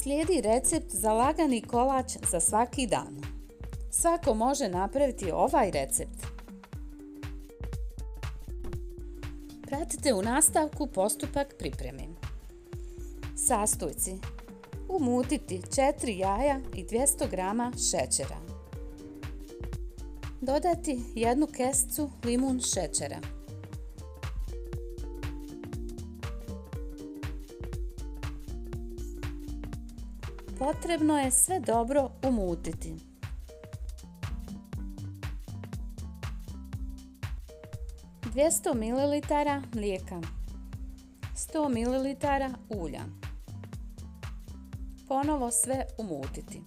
Slijedi recept za lagani kolač za svaki dan. Svako može napraviti ovaj recept. Pratite u nastavku postupak pripreme. Sastojci: umutiti 4 jaja i 200 g šećera. Dodati 1 kesicu limun šećera. Potrebno je sve dobro umutiti. Dvjesto ml mlijeka, 100 ml ulja. Ponovo sve umutiti.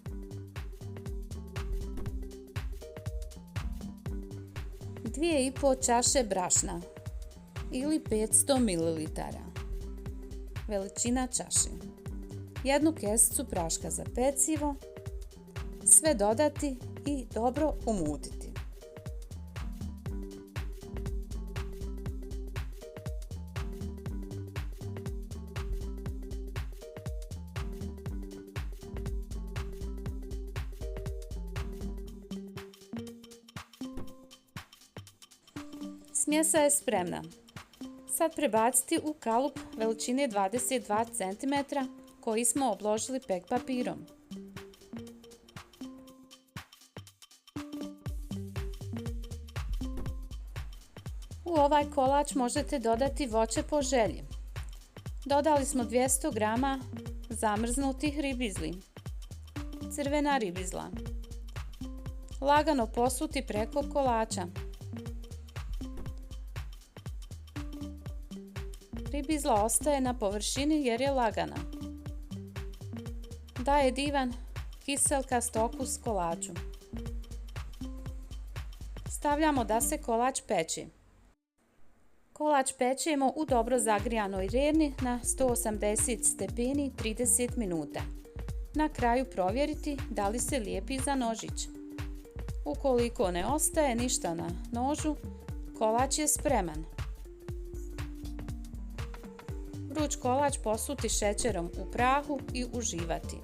Dvije i pol čaše brašna ili 500 ml. Veličina čaše. 1 kesicu praška za pecivo. Sve dodati i dobro umutiti. Smjesa je spremna. Sad prebaciti u kalup veličine 22 cm koji smo obložili pek papirom. U ovaj kolač možete dodati voće po želji. Dodali smo 200 g zamrznutih ribizli, crvena ribizla. Lagano posuti preko kolača. Ribizla ostaje na površini jer je lagana. Daje divan kiselkast okus kolaču. Stavljamo da se kolač peče. Kolač pečemo u dobro zagrijanoj rerni na 180 stepeni 30 minuta. Na kraju provjeriti da li se lijepi za nožić. Ukoliko ne ostaje ništa na nožu, kolač je spreman. Vruć kolač posuti šećerom u prahu i uživati.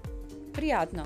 Prijatno!